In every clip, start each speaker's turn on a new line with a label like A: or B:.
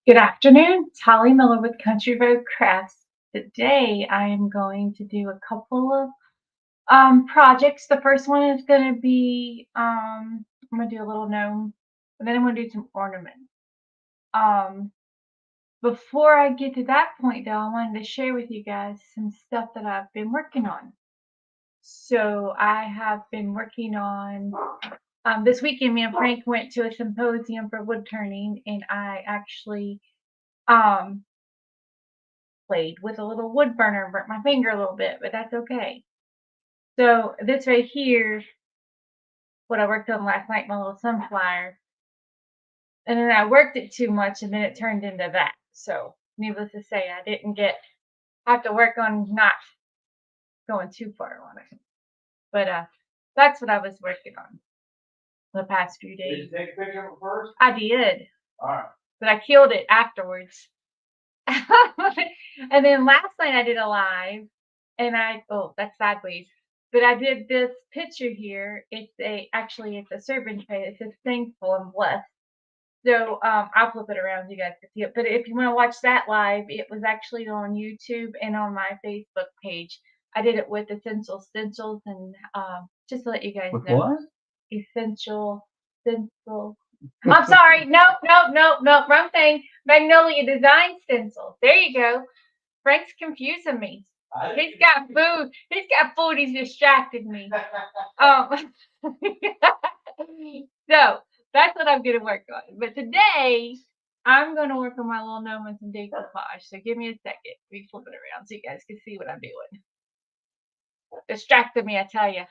A: Good afternoon, it's Holly Miller with Country Road Crafts. Today I am going to do a couple of projects. The first one is going to be I'm going to do a little gnome, and then I'm going to do some ornaments. Um, Before I get to that point, though, I wanted to share with you guys some stuff that I've been working on. So I have been working on this weekend. Me and Frank went to a symposium for wood turning, and I actually um played with a little wood burner, burnt my finger a little bit, but that's okay. So this right here, what I worked on last night, my little sunflower, and then I worked it too much, and then it turned into that. So needless to say, I didn't have to work on not going too far on it. But that's what I was working on the past few days.
B: Did you take a picture of it first?
A: I did,
B: All right.
A: but I killed it afterwards. And then last night I did a live, and oh, that's sideways. But I did this picture here. It's a serpent tray. It says thankful and blessed. So I'll flip it around so you guys can see it. But if you want to watch that live, it was actually on YouTube and on my Facebook page. I did it with Essential Stencils, and just to let you guys
B: With
A: know.
B: what?
A: Essential Stencil. I'm sorry. No, wrong thing. Magnolia Design Stencils. There you go. Frank's confusing me. He's got food. He's got food. He's distracted me. Um, so that's what I'm going to work on. But today, I'm going to work on my little gnome and some decoupage. So give me a second. We flip it around so you guys can see what I'm doing. Distracted me, I tell you.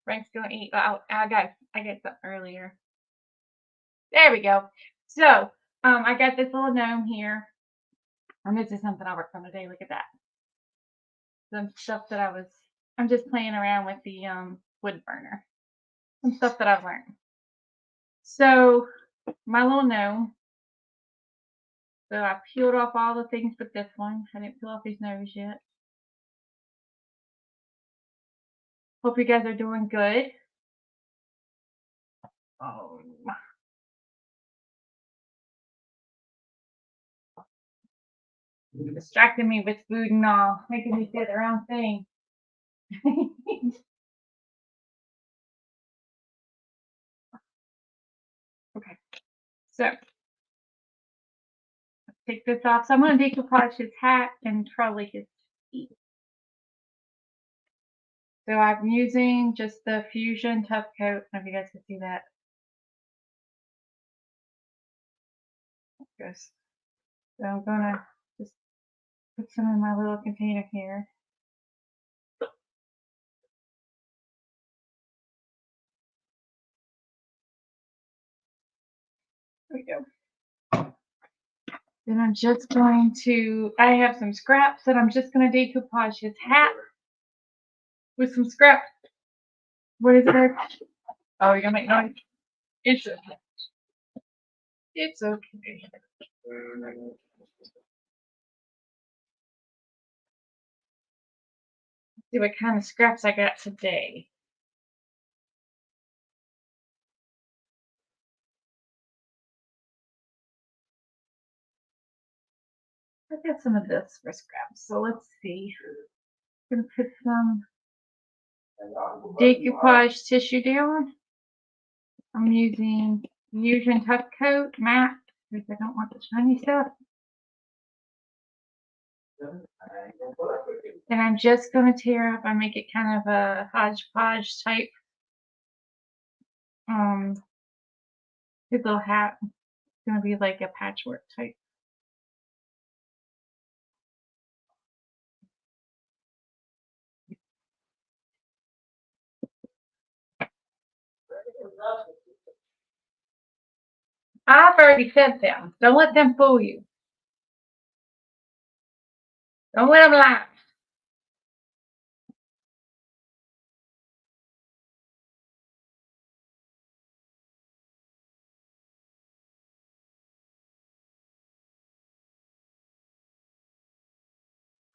A: Frank's going to eat. I got something earlier. There we go. So I got this little gnome here. And this is something I worked on today. Look at that. Some stuff that I'm just playing around with the wood burner. Some stuff that I've learned. So my little gnome. So I peeled off all the things but this one. I didn't peel off his nose yet. Hope you guys are doing good. Distracting me with food and all, making me say the wrong thing. Okay, so take this off. So I'm going to decoupage his hat and probably his feet. So I'm using just the Fusion Tough Coat. I don't know if you guys can see that. Goes. So I'm going to just put some in my little container here. There we go. Then I'm just going to, I have some scraps that I'm just going to decoupage his hat with some scraps. What is it? Oh, you're going to make noise? It's okay. It's okay. Let's see what kind of scraps I got today. I got some of this for scraps, so let's see. I'm gonna put some decoupage tissue down. I'm using Fusion Tough Coat matte because I don't want the shiny stuff. And I'm just going to tear up and make it kind of a hodgepodge type. His little hat is going to be like a patchwork type. I've already said them. Don't let them fool you. Don't let them lie.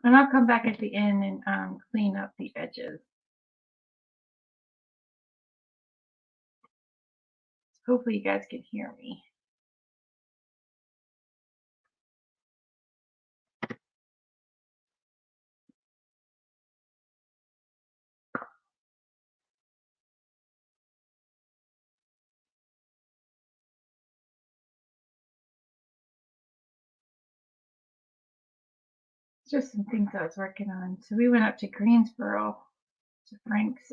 A: And I'll come back at the end and clean up the edges. Hopefully you guys can hear me. just some things I was working on. So we went up to Greensboro to Frank's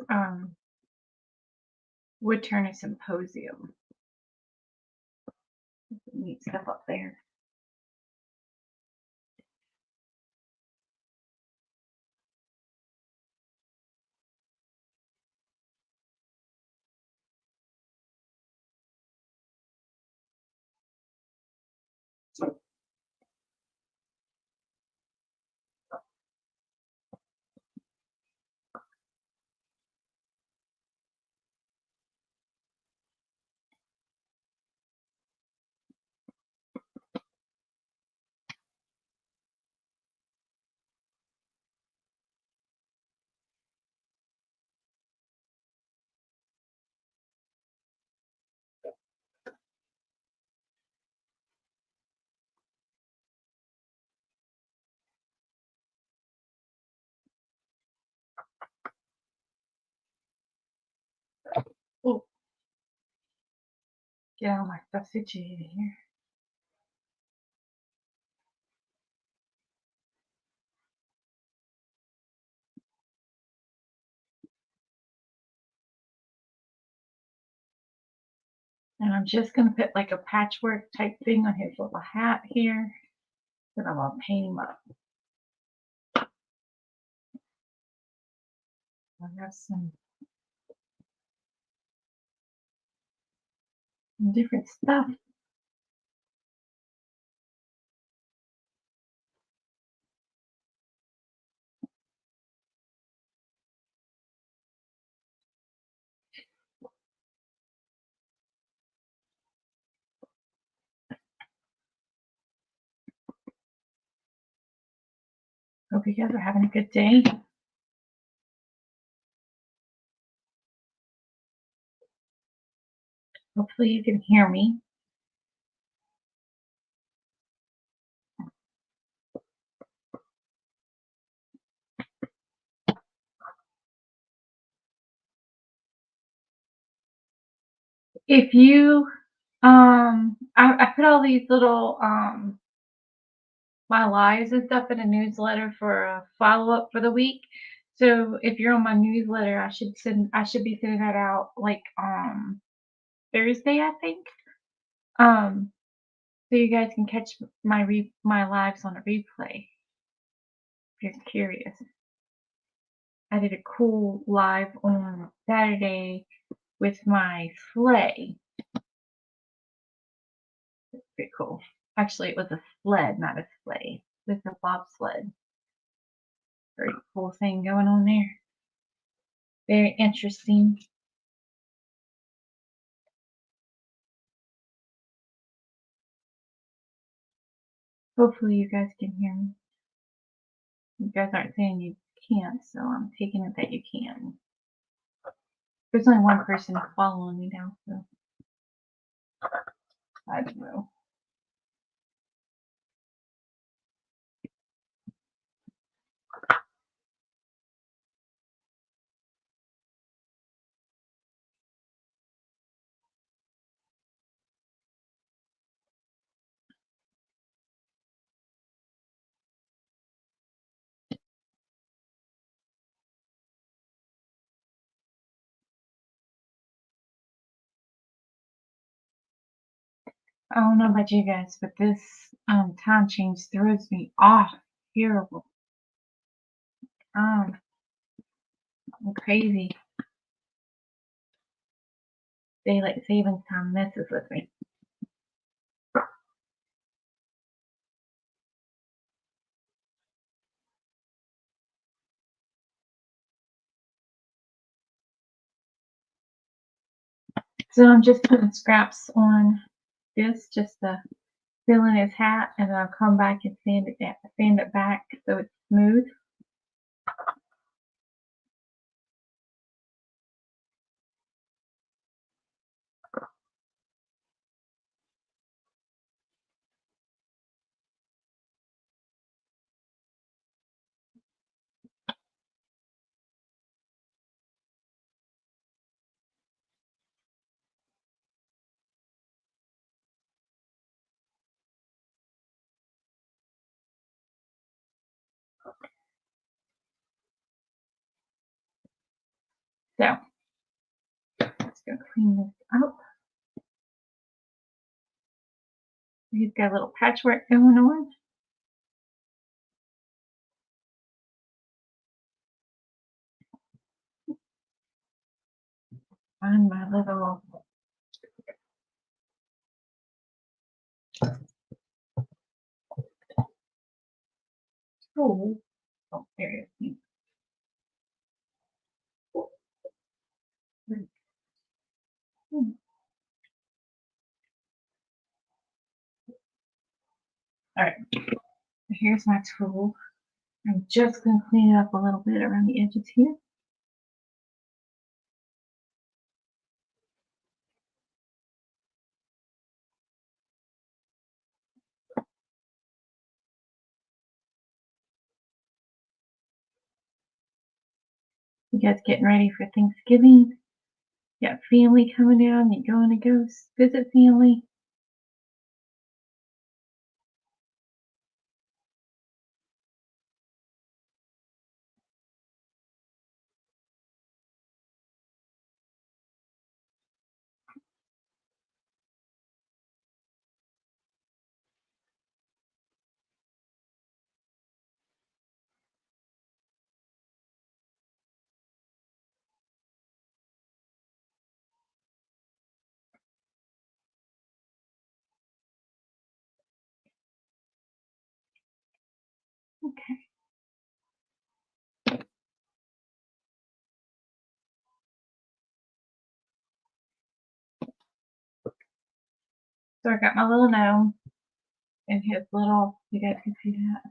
A: Woodturner Symposium. Some neat stuff up there. Oh, get all my stuff situated here. And I'm just going to put like a patchwork type thing on his little hat here. Then I'm going to paint him up. I have some different stuff. Hope you guys are having a good day. Hopefully you can hear me. If you, I put all these little, my lives and stuff in a newsletter for a follow-up for the week. So if you're on my newsletter, I should be sending that out like Thursday, I think. So you guys can catch my lives on a replay if you're curious. I did a cool live on Saturday with my sleigh. It's pretty cool. Actually, it was a sled, not a sleigh. It's a bobsled. Very cool thing going on there. Very interesting. Hopefully you guys can hear me. You guys aren't saying you can't, so I'm taking it that you can. There's only one person following me now, so I don't know. I don't know about you guys, but this time change throws me off. Terrible. I'm crazy. Daylight savings time messes with me. So I'm just putting scraps on this just to fill in his hat, and then I'll come back and sand it back so it's smooth. So let's go clean this up. He's got a little patchwork going on. On my little tool. Oh, there it is. All right, here's my tool. I'm just going to clean it up a little bit around the edges here. You guys getting ready for Thanksgiving? You got family coming down. You going to go visit family? Okay. So I got my little gnome and his little, you guys can see that,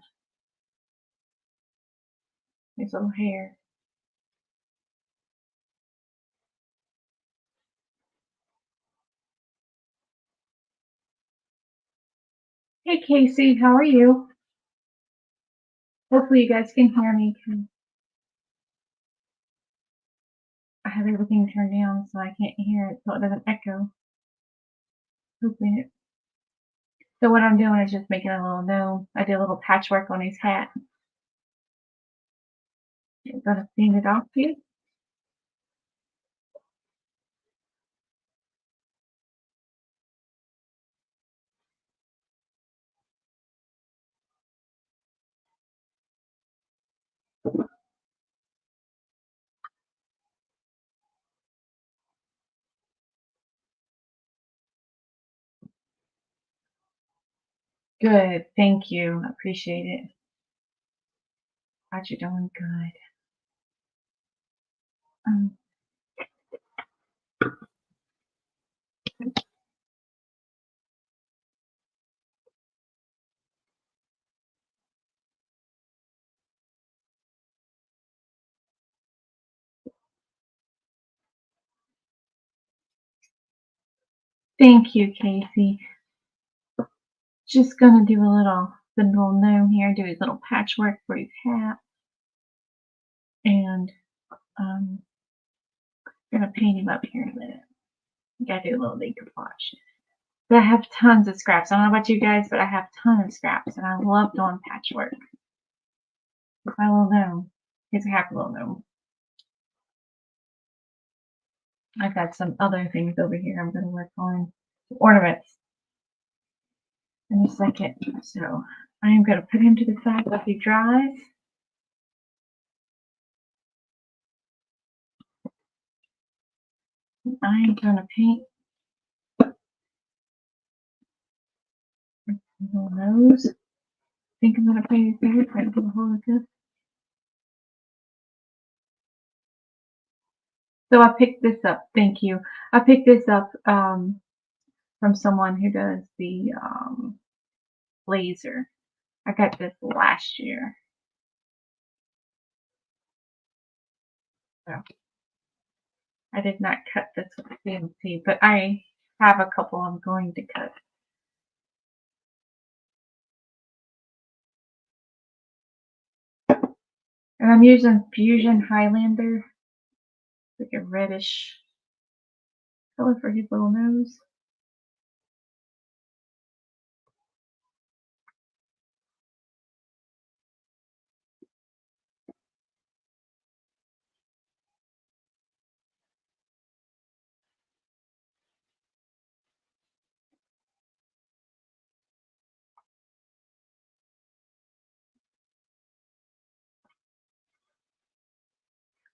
A: his little hair. Hey Casey, how are you? Hopefully you guys can hear me. I have everything turned down so I can't hear it so it doesn't echo. Hopefully it. So what I'm doing is just making a little gnome. I did a little patchwork on his hat. I'm gonna clean it off here. Good, thank you. I appreciate it. Glad you're doing good. Um, Thank you, Casey. Just gonna do the little gnome here, do his little patchwork for his hat, and gonna paint him up here in a minute. Gotta do a little decoupage. But I have tons of scraps. I don't know about you guys, but I have tons of scraps, and I love doing patchwork. With my little gnome. He's a happy little gnome. I've got some other things over here I'm gonna work on. Ornaments in a second. So I am gonna put him to the side while he dries. I'm gonna paint his little nose. I think I'm gonna paint his nose right to the whole of this. So I picked this up. Thank you. I picked this up from someone who does the laser. I got this last year. So I did not cut this with CNC, but I have a couple I'm going to cut. And I'm using Fusion Highlander, like a reddish color for his little nose.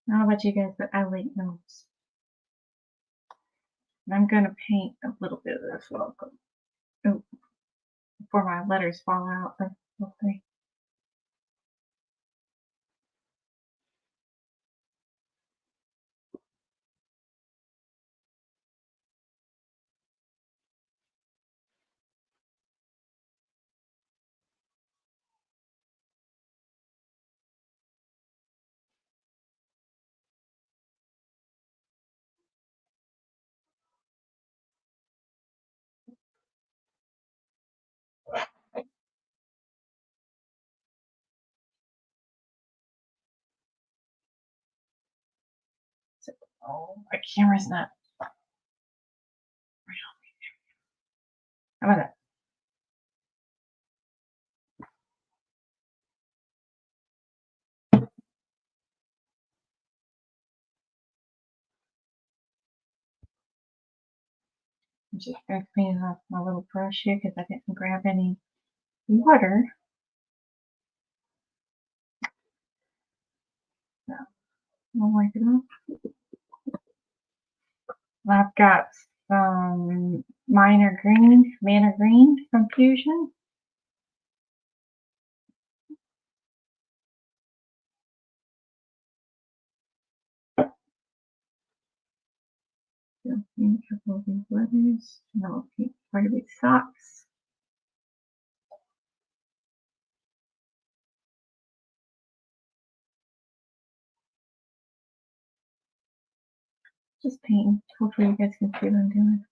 A: I don't know about you guys, but I like gnomes. And I'm going to paint a little bit of this logo. Oh, before my letters fall out. Okay. So, oh, my camera's not. How about that? I'm just going to clean off my little brush here because I didn't grab any water. So I'll wipe it off. I've got some mana green from Fusion. So paint a couple of these letters. And I'll paint part of these socks. Just painting. Hopefully you guys can see what I'm doing.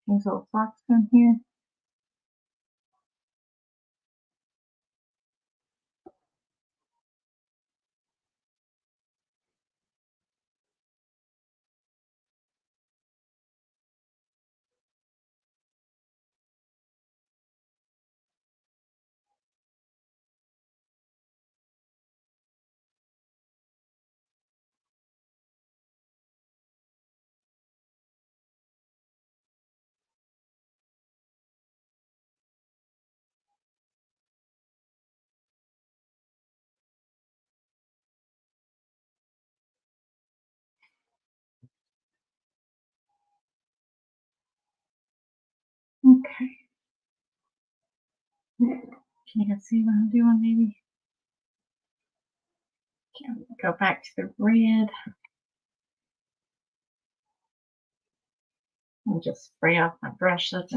A: These little socks down here. Okay. Can you guys see what I'm doing maybe? Okay, go back to the red. And just spray off my brush so it's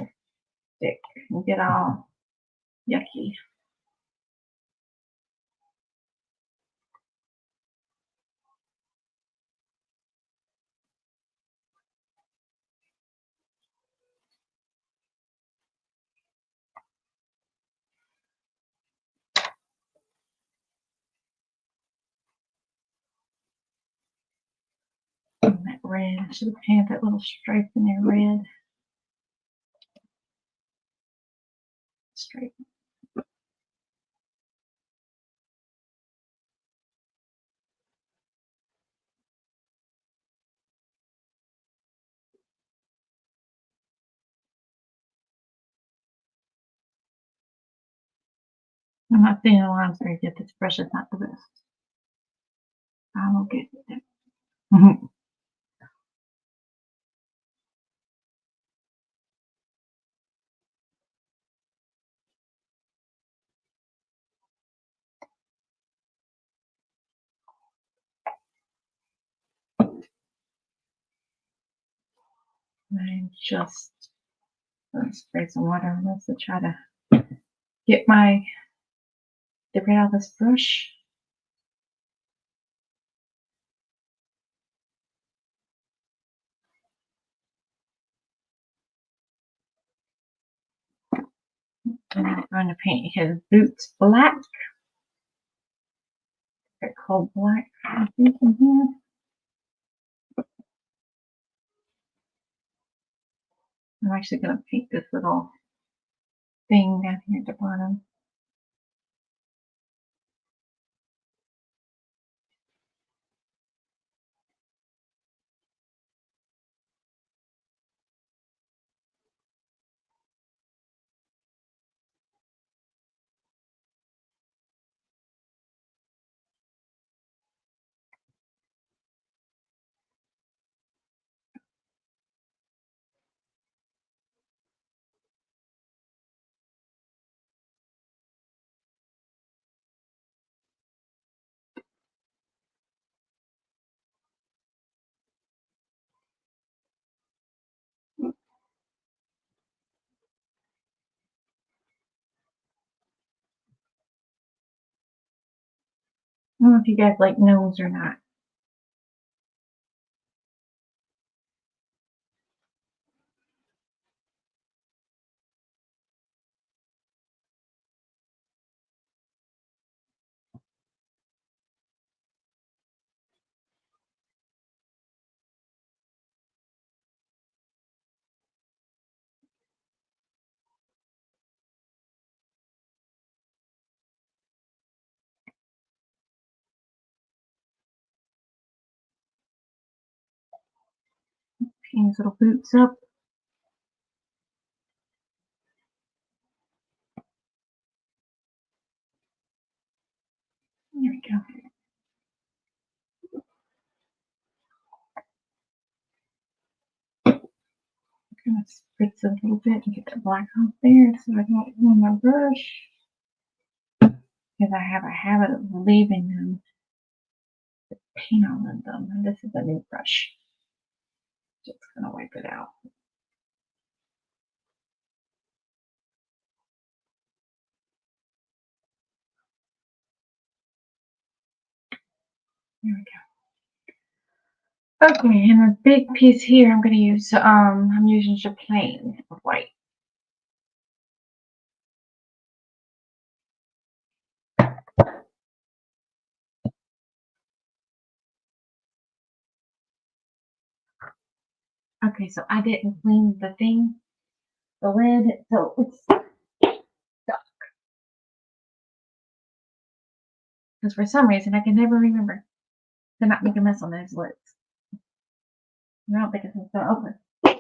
A: stick and get all yucky. And that red, I should have painted that little stripe in there red. Stripe. I'm not saying the line's very good. This brush is not the best. I will get it. And just spray some water on this to try to get rid of this brush. And I'm going to paint his boots black. They're called black, I think, in here. I'm actually going to paint this little thing down here at the bottom. I don't know if you guys like gnomes or not. Pin his little boots up. There we go. I'm gonna spritz a little bit and get the black off there so I don't ruin my brush. Because I have a habit of leaving them paint on them. And this is a new brush. Just gonna wipe it out. There we go. Okay, and the big piece here I'm gonna use I'm using plain white. Okay, so I didn't clean the lid, so it's stuck. Because for some reason I can never remember to not make a mess on those lids. I don't think it's gonna open. Oh,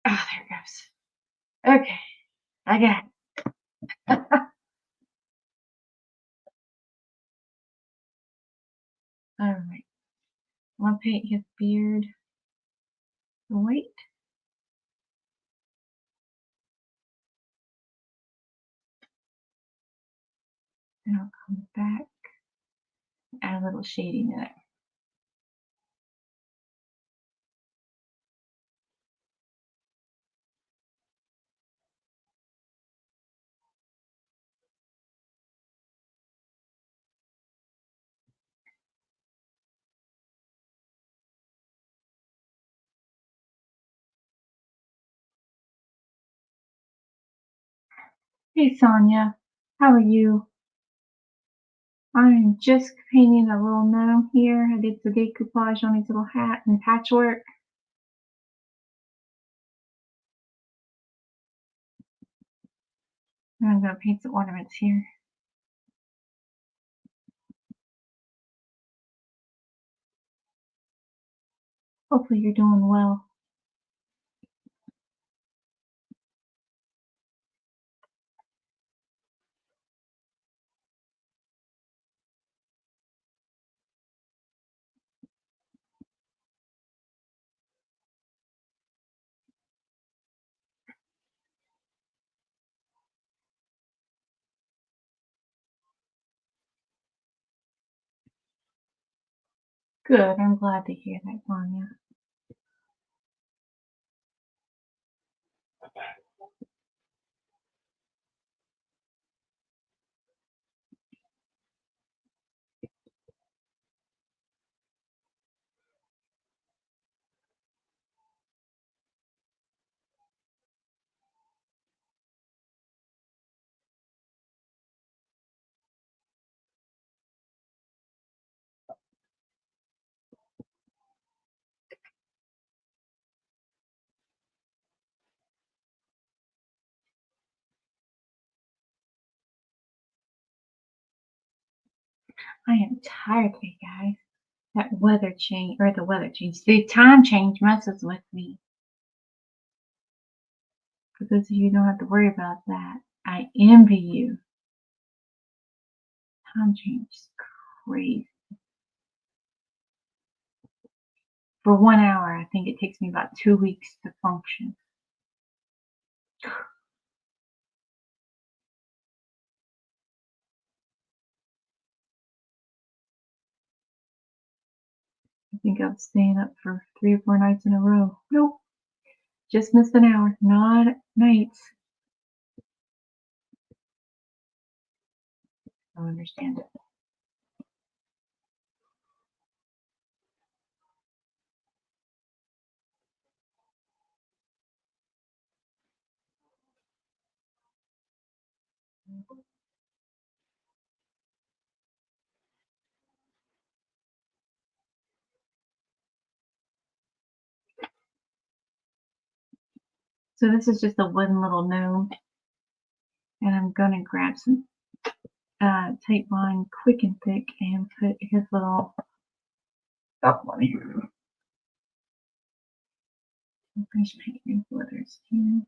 A: there it goes. Okay, I got it. Alright, I'm gonna paint his beard white. And I'll come back, add a little shading in it. Hey Sonia, how are you? I'm just painting a little gnome here. I did the decoupage on his little hat and patchwork. And I'm going to paint some ornaments here. Hopefully you're doing well. Good, I'm glad to hear that, Sonia. I am tired today, guys. That weather change, or the weather change, the time change messes with me. For those of you who don't have to worry about that, I envy you. Time change is crazy. For 1 hour, I think it takes me about 2 weeks to function. I think I was staying up for 3 or 4 nights in a row. Nope, just missed an hour, not nights. I'll understand it. So this is just a wooden little gnome, and I'm gonna grab some tape line quick and thick and put his little top on here. Finish painting letters here.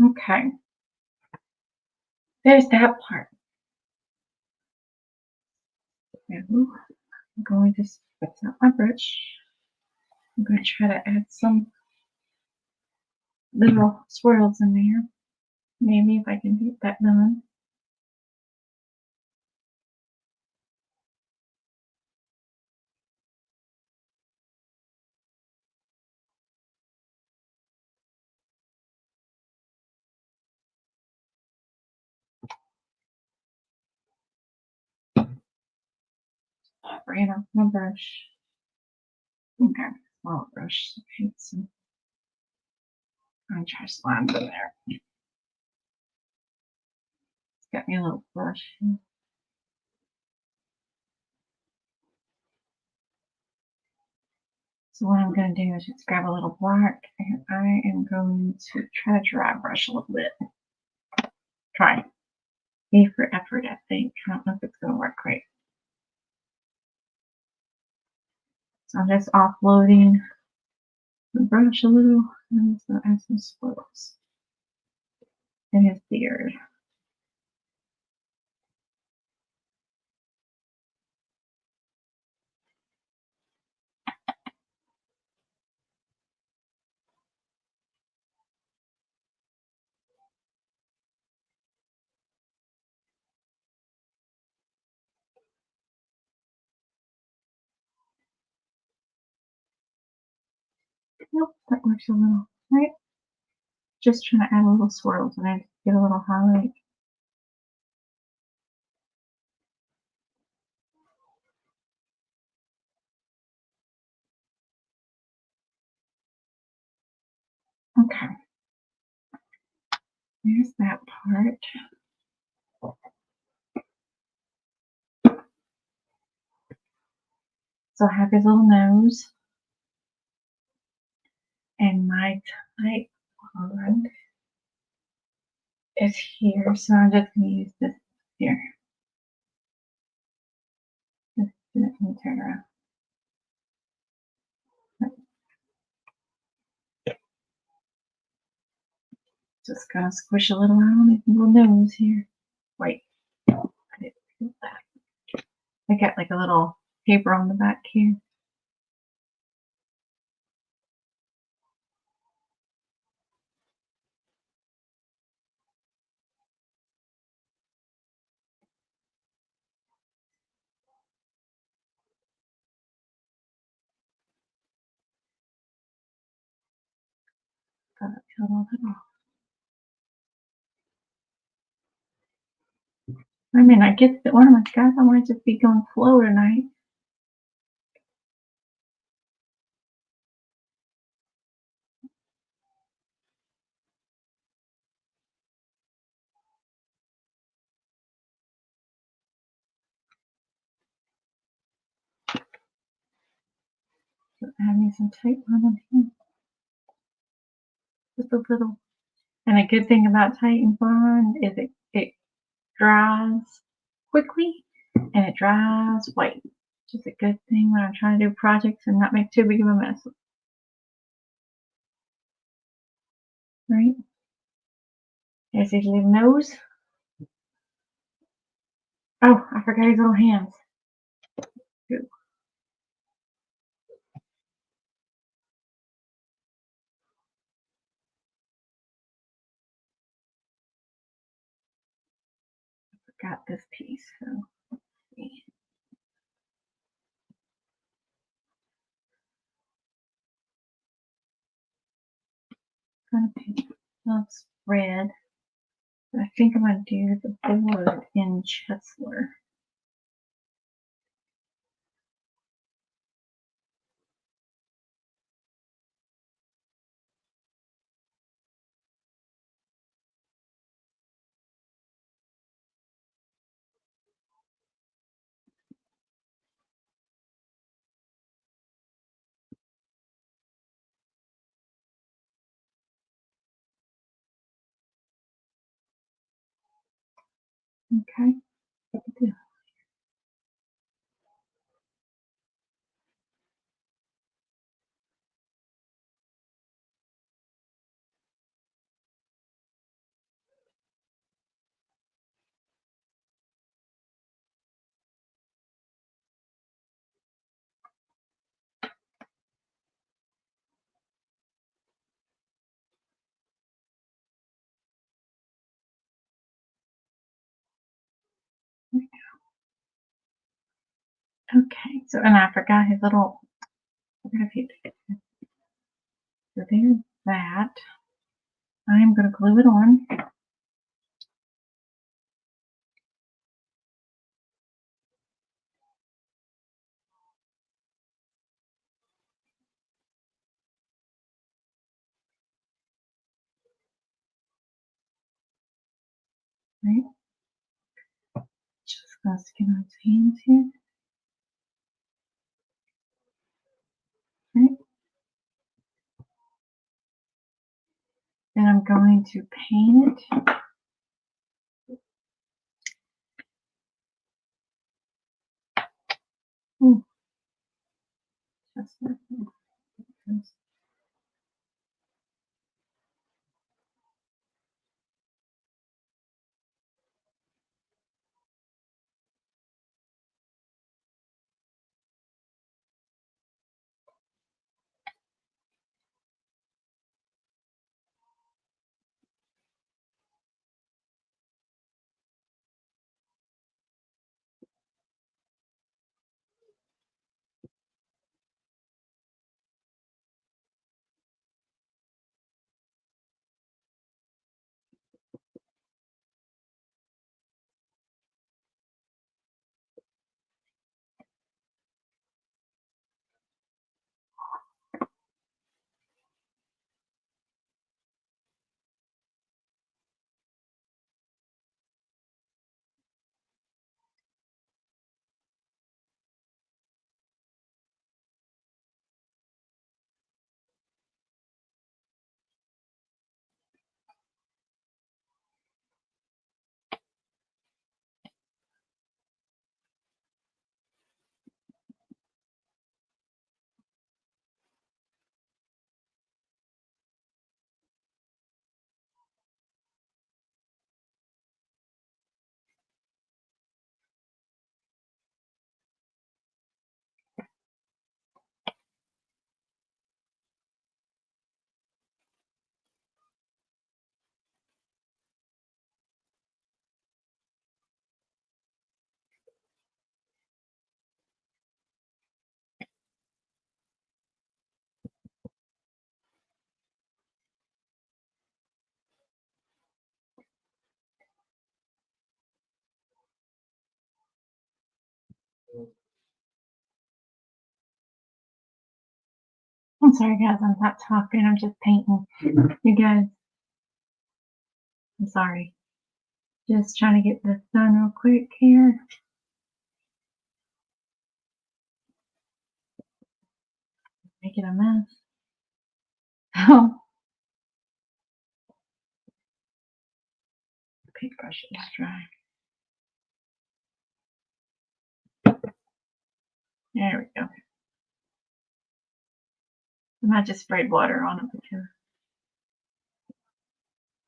A: Okay, there's that part. Now, I'm going to spit out my brush. I'm going to try to add some little swirls in there. Maybe if I can get that done. I ran off my brush. Okay, small brush. Okay, some. I'm gonna try slime in there. It's got me a little brush. So what I'm going to do is just grab a little black, and I am going to try to dry brush a little bit. Try. A for effort, I think. I don't know if it's going to work great. So I'm just offloading the brush a little, and just going to add some swirls in his beard. Nope, that works a little. Right? Just trying to add a little swirls and then get a little highlight. Okay. There's that part. So I have his little nose. And my type wand is here. So I'm just going to use this here. Just let me turn around. Just gonna squish a little on his little nose here. Wait, I didn't do that. I got like a little paper on the back here. Gotta peel all that off. I mean, I get the ornaments, guys. I want it to be going flow tonight. So add me some tape on here. Just a little. And a good thing about Titan Bond is it dries quickly and it dries white. Which is a good thing when I'm trying to do projects and not make too big of a mess. Right? There's his little nose. Oh, I forgot his little hands. Ooh. got this piece. So let's see. I'm going to that's red. But I think I'm going to do the board in Chesler. Okay. Okay, so and I forgot his little. So there's that. I'm going to glue it on. Right, just going to skin on his hands here. Right, and I'm going to paint it. Ooh, just like this. I'm sorry, guys. I'm not talking. I'm just painting. You guys, I'm sorry. Just trying to get this done real quick here. Making a mess. Oh, the paintbrush is dry. There we go. And I just sprayed water on it because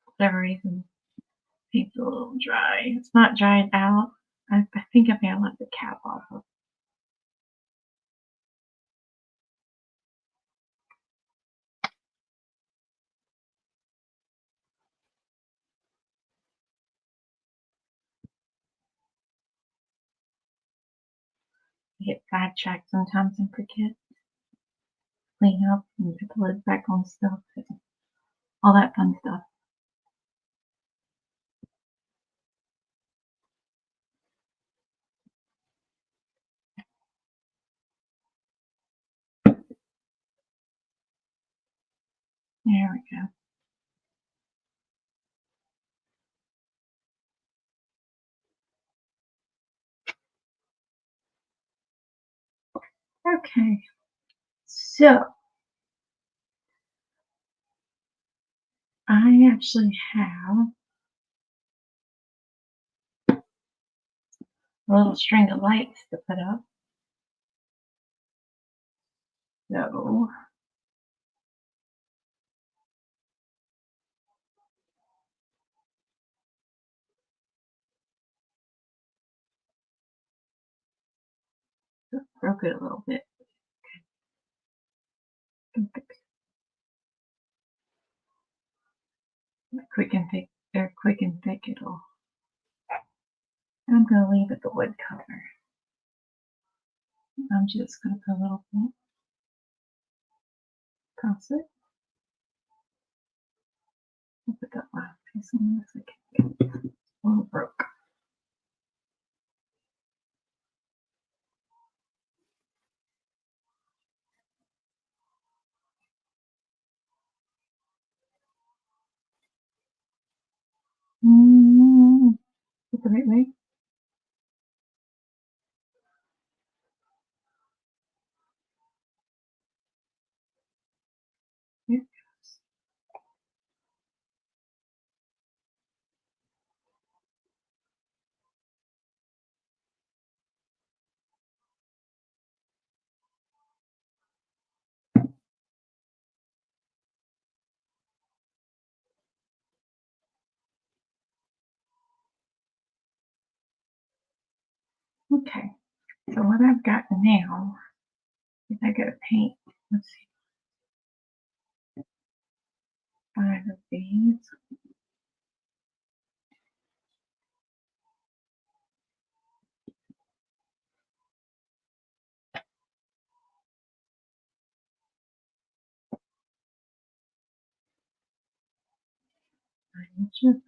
A: for whatever reason paint's a little dry. It's not dried out. I think I may have left the cap off of. get sidetracked sometimes and forget, clean up and put the lid back on stuff, and all that fun stuff. There we go. Okay, so I actually have a little string of lights to put up. So broke it a little bit. Quick and thick, they're quick and thick it'll. I'm gonna leave it the wood color. I'm just gonna put a little bit across it. I'll put that last piece on this again. A little broke. Is that the right way? Here it goes. Okay, so what I've got now is I gotta paint, let's see, 5 of these. Just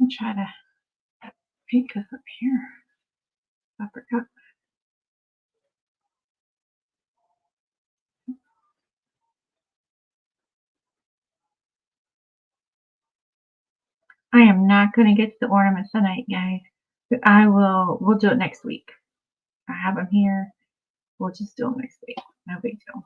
A: I'll try to paint this up here. I forgot. I am not gonna get to the ornaments tonight, guys. But we'll do it next week. I have them here. We'll just do them next week. No big deal.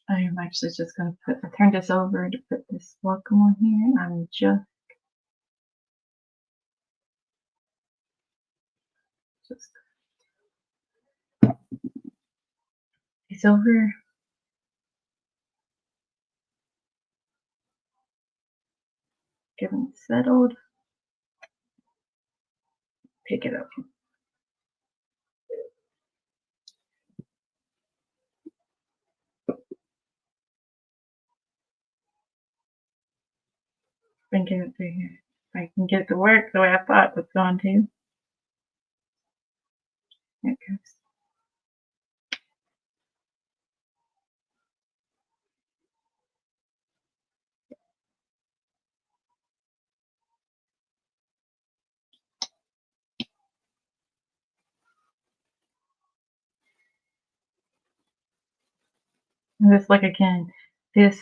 A: I am actually just going to turn this over to put this welcome on here. I'm just it's over. Getting settled. Pick it up. And get it through here. If I can get it to work the way I thought it was going to. There it goes. And this look again. This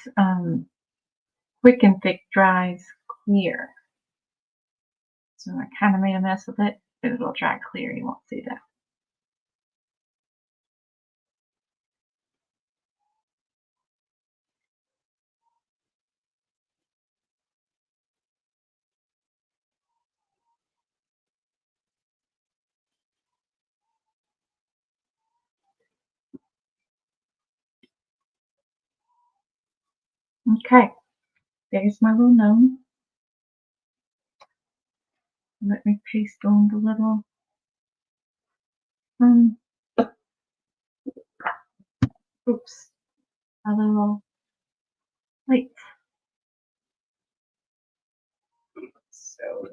A: quick and thick dries clear. So I kind of made a mess with it, but it'll dry clear. You won't see that. Okay, there's my little gnome. Let me paste on the little oops, a little light. So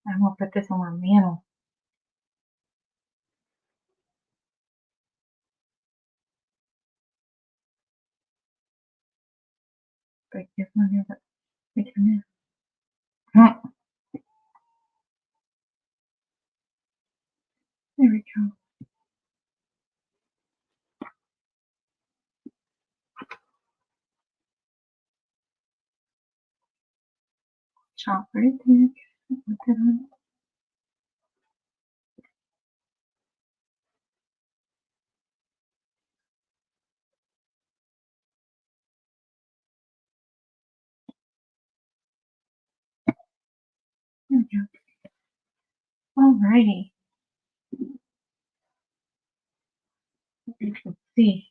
A: I'm gonna put this on my mantle. But this one here, but we can there we go. Chop right there. Put that on. There we go. Alrighty. You can see.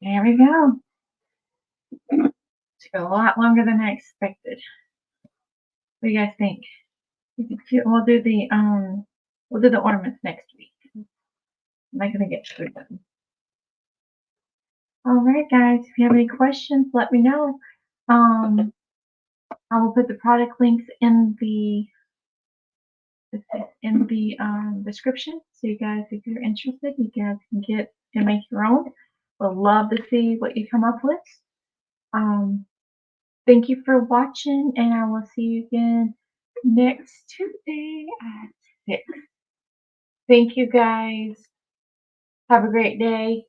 A: There we go. Took a lot longer than I expected. What do you guys think? We'll do the ornaments next week. I'm not gonna get through them. Alright guys, if you have any questions, let me know. I will put the product links in the description, so you guys, if you're interested, you guys can get and make your own. We'll love to see what you come up with. Thank you for watching, and I will see you again next Tuesday at 6. Thank you guys. Have a great day.